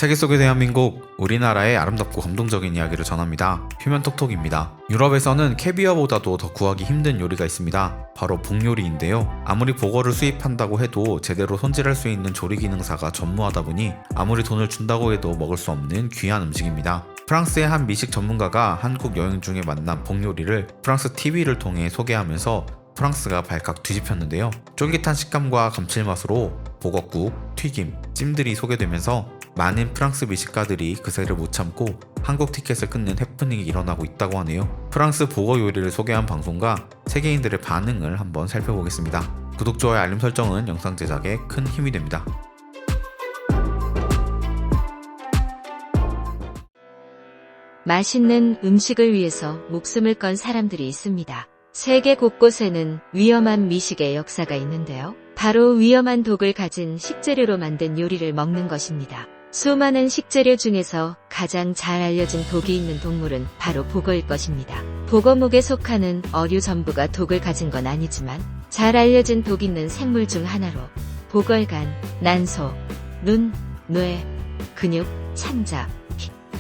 세계 속의 대한민국, 우리나라의 아름답고 감동적인 이야기를 전합니다. 휴면톡톡입니다. 유럽에서는 캐비어보다도 더 구하기 힘든 요리가 있습니다. 바로 복요리인데요. 아무리 보거를 수입한다고 해도 제대로 손질할 수 있는 조리 기능사가 전무하다 보니 아무리 돈을 준다고 해도 먹을 수 없는 귀한 음식입니다. 프랑스의 한 미식 전문가가 한국 여행 중에 만난 복요리를 프랑스 TV를 통해 소개하면서 프랑스가 발칵 뒤집혔는데요. 쫄깃한 식감과 감칠맛으로 보거국, 튀김, 찜들이 소개되면서 많은 프랑스 미식가들이 그새를 못 참고 한국 티켓을 끊는 해프닝이 일어나고 있다고 하네요. 프랑스 보거 요리를 소개한 방송과 세계인들의 반응을 한번 살펴보겠습니다. 구독, 좋아요, 알림 설정은 영상 제작에 큰 힘이 됩니다. 맛있는 음식을 위해서 목숨을 건 사람들이 있습니다. 세계 곳곳에는 위험한 미식의 역사가 있는데요. 바로 위험한 독을 가진 식재료로 만든 요리를 먹는 것입니다. 수많은 식재료 중에서 가장 잘 알려진 독이 있는 동물은 바로 보거일 것입니다. 보거목에 속하는 어류 전부가 독을 가진 건 아니지만 잘 알려진 독 있는 생물 중 하나로 보걸간, 난소, 눈, 뇌, 근육, 창자,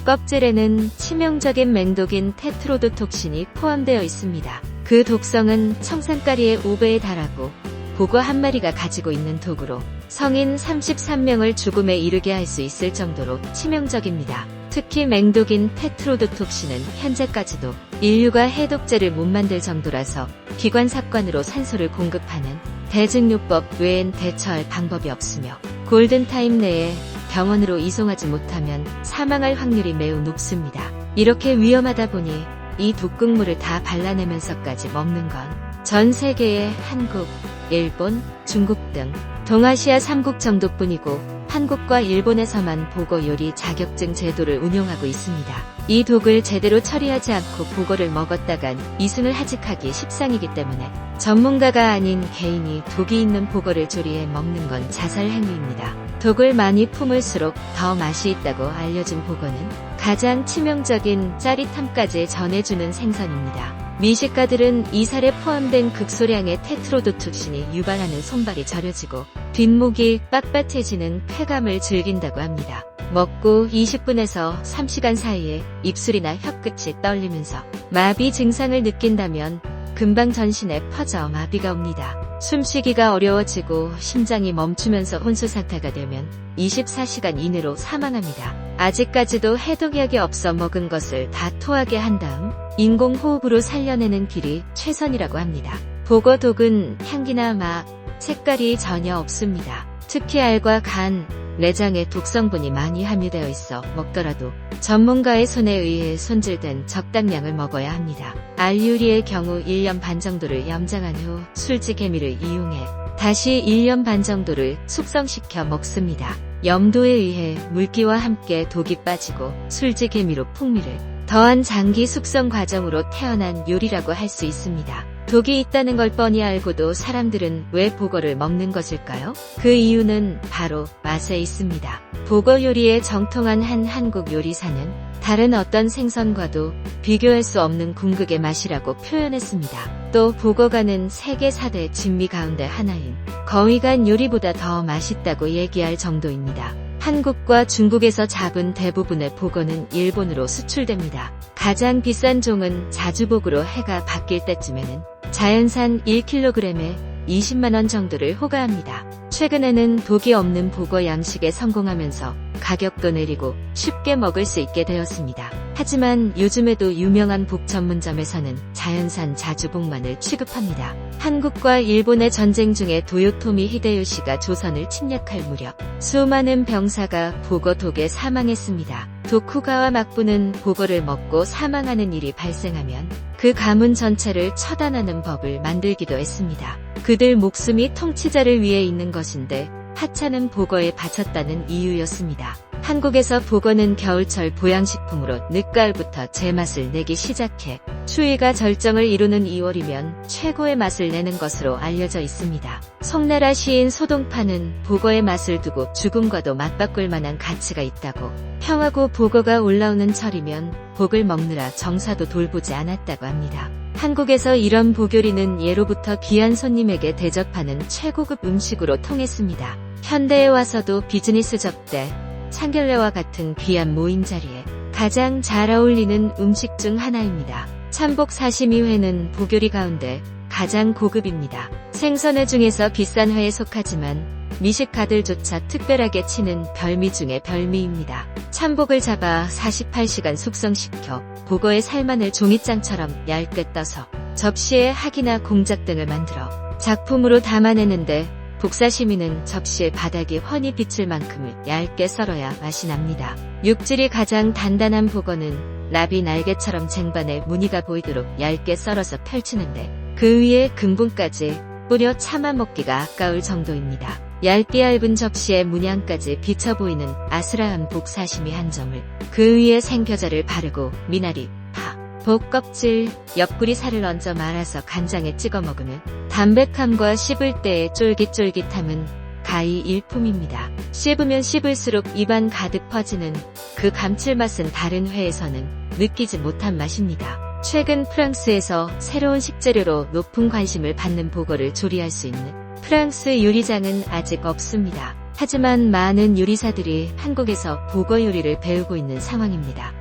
껍질에는 치명적인 맹독인 테트로도톡신이 포함되어 있습니다. 그 독성은 청산가리의 5배에 달하고 보거 한 마리가 가지고 있는 독으로 성인 33명을 죽음에 이르게 할 수 있을 정도로 치명적입니다. 특히 맹독인 테트로도톡신은 현재까지도 인류가 해독제를 못 만들 정도라서 기관삽관으로 산소를 공급하는 대증요법 외엔 대처할 방법이 없으며 골든타임 내에 병원으로 이송하지 못하면 사망할 확률이 매우 높습니다. 이렇게 위험하다 보니 이 독극물을 다 발라내면서까지 먹는 건 전 세계의 한국, 일본, 중국 등 동아시아 3국 정도뿐이고 한국과 일본에서만 보거 요리 자격증 제도를 운용하고 있습니다. 이 독을 제대로 처리하지 않고 보거를 먹었다간 이승을 하직하기 십상이기 때문에 전문가가 아닌 개인이 독이 있는 보거를 조리해 먹는 건 자살 행위입니다. 독을 많이 품을수록 더 맛이 있다고 알려진 보거는 가장 치명적인 짜릿함까지 전해주는 생선입니다. 미식가들은 이 살에 포함된 극소량의 테트로도톡신이 유발하는 손발이 저려지고 뒷목이 빳빳해지는 쾌감을 즐긴다고 합니다. 먹고 20분에서 3시간 사이에 입술이나 혀끝이 떨리면서 마비 증상을 느낀다면 금방 전신에 퍼져 마비가 옵니다. 숨쉬기가 어려워지고 심장이 멈추면서 혼수 상태가 되면 24시간 이내로 사망합니다. 아직까지도 해독약이 없어 먹은 것을 다 토하게 한 다음 인공호흡으로 살려내는 길이 최선이라고 합니다. 보거독은 향기나 맛, 색깔이 전혀 없습니다. 특히 알과 간, 내장에 독성분이 많이 함유되어 있어 먹더라도 전문가의 손에 의해 손질된 적당량을 먹어야 합니다. 알 요리의 경우 1년 반 정도를 염장한 후 술지개미를 이용해 다시 1년 반 정도를 숙성시켜 먹습니다. 염도에 의해 물기와 함께 독이 빠지고 술지개미로 풍미를 더한 장기 숙성 과정으로 태어난 요리라고 할 수 있습니다. 독이 있다는 걸 뻔히 알고도 사람들은 왜 보거를 먹는 것일까요? 그 이유는 바로 맛에 있습니다. 보거 요리의 정통한 한 한국 요리사는 다른 어떤 생선과도 비교할 수 없는 궁극의 맛이라고 표현했습니다. 또 보거간은 세계 4대 진미 가운데 하나인 거위간 요리보다 더 맛있다고 얘기할 정도입니다. 한국과 중국에서 잡은 대부분의 보거는 일본으로 수출됩니다. 가장 비싼 종은 자주복으로 해가 바뀔 때쯤에는 자연산 1kg에 20만원 정도를 호가합니다. 최근에는 독이 없는 보거 양식에 성공하면서 가격도 내리고 쉽게 먹을 수 있게 되었습니다. 하지만 요즘에도 유명한 복 전문점에서는 자연산 자주복만을 취급합니다. 한국과 일본의 전쟁 중에 도요토미 히데요시가 조선을 침략할 무렵 수많은 병사가 보거 독에 사망했습니다. 도쿠가와 막부는 보거를 먹고 사망하는 일이 발생하면 그 가문 전체를 처단하는 법을 만들기도 했습니다. 그들 목숨이 통치자를 위해 있는 것인데 하찮은 보거에 바쳤다는 이유였습니다. 한국에서 보거는 겨울철 보양식품으로 늦가을부터 제맛을 내기 시작해 추위가 절정을 이루는 2월이면 최고의 맛을 내는 것으로 알려져 있습니다. 송나라 시인 소동파는 보거의 맛을 두고 죽음과도 맞바꿀 만한 가치가 있다고 평하고 보거가 올라오는 철이면 복을 먹느라 정사도 돌보지 않았다고 합니다. 한국에서 이런 보교리는 예로부터 귀한 손님에게 대접하는 최고급 음식으로 통했습니다. 현대에 와서도 비즈니스 접대, 창결례와 같은 귀한 모임 자리에 가장 잘 어울리는 음식 중 하나입니다. 참복 사시미회는 보교리 가운데 가장 고급입니다. 생선회 중에서 비싼 회에 속하지만 미식가들조차 특별하게 치는 별미 중의 별미입니다. 참복을 잡아 48시간 숙성시켜 보거의 살마늘 종이장처럼 얇게 떠서 접시에 학이나 공작 등을 만들어 작품으로 담아내는데 복사시미는 접시의 바닥이 훤히 비칠 만큼을 얇게 썰어야 맛이 납니다. 육질이 가장 단단한 보거는 나비 날개처럼 쟁반에 무늬가 보이도록 얇게 썰어서 펼치는데 그 위에 근분까지 뿌려 참아 먹기가 아까울 정도입니다. 얇게 얇은 접시에 문양까지 비쳐 보이는 아슬아한 복사시미 한 점을 그 위에 생겨자를 바르고 미나리, 파, 복껍질, 옆구리 살을 얹어 말아서 간장에 찍어 먹으면 담백함과 씹을 때의 쫄깃쫄깃함은 가히 일품입니다. 씹으면 씹을수록 입안 가득 퍼지는 그 감칠맛은 다른 회에서는 느끼지 못한 맛입니다. 최근 프랑스에서 새로운 식재료로 높은 관심을 받는 보거를 조리할 수 있는 프랑스 요리장은 아직 없습니다. 하지만 많은 요리사들이 한국에서 보거 요리를 배우고 있는 상황입니다.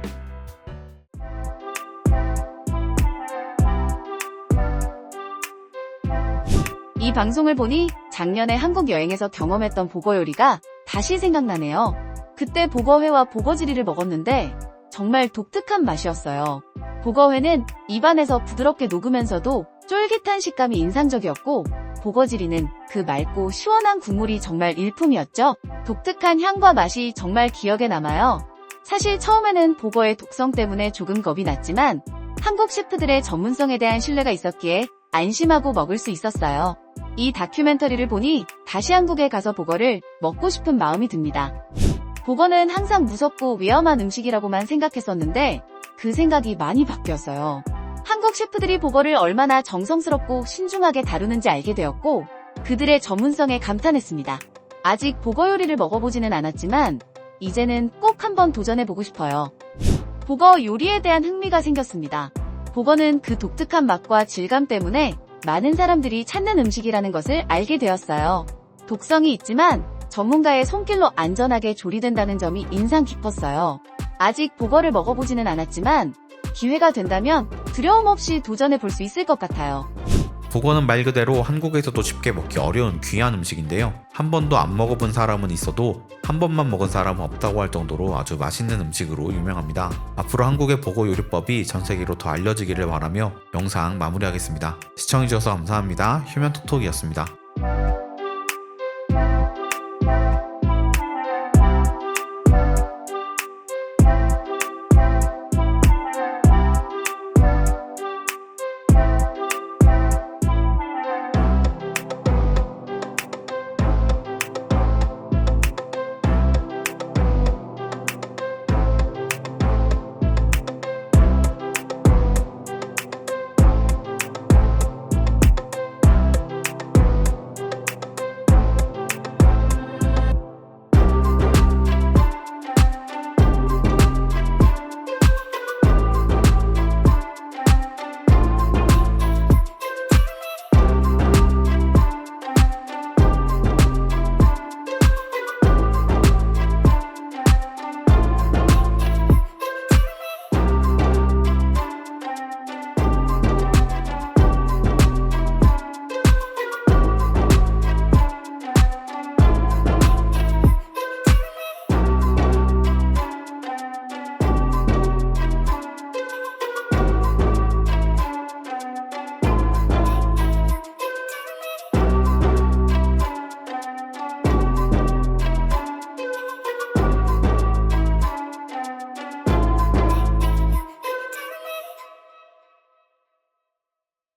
이 방송을 보니 작년에 한국 여행에서 경험했던 보거 요리가 다시 생각나네요. 그때 보거회와 보거지리를 먹었는데 정말 독특한 맛이었어요. 보거회는 입안에서 부드럽게 녹으면서도 쫄깃한 식감이 인상적이었고 보거지리는 그 맑고 시원한 국물이 정말 일품이었죠. 독특한 향과 맛이 정말 기억에 남아요. 사실 처음에는 보거의 독성 때문에 조금 겁이 났지만 한국 셰프들의 전문성에 대한 신뢰가 있었기에 안심하고 먹을 수 있었어요. 이 다큐멘터리를 보니 다시 한국에 가서 보거를 먹고 싶은 마음이 듭니다. 보거는 항상 무섭고 위험한 음식이라고만 생각했었는데 그 생각이 많이 바뀌었어요. 한국 셰프들이 보거를 얼마나 정성스럽고 신중하게 다루는지 알게 되었고 그들의 전문성에 감탄했습니다. 아직 보거 요리를 먹어보지는 않았지만 이제는 꼭 한번 도전해보고 싶어요. 보거 요리에 대한 흥미가 생겼습니다. 보거는 그 독특한 맛과 질감 때문에 많은 사람들이 찾는 음식이라는 것을 알게 되었어요. 독성이 있지만 전문가의 손길로 안전하게 조리된다는 점이 인상 깊었어요. 아직 보거를 먹어보지는 않았지만 기회가 된다면 두려움 없이 도전해볼 수 있을 것 같아요. 보거는 말 그대로 한국에서도 쉽게 먹기 어려운 귀한 음식인데요. 한 번도 안 먹어본 사람은 있어도 한 번만 먹은 사람은 없다고 할 정도로 아주 맛있는 음식으로 유명합니다. 앞으로 한국의 보거 요리법이 전 세계로 더 알려지기를 바라며 영상 마무리하겠습니다. 시청해주셔서 감사합니다. 휴면톡톡이었습니다.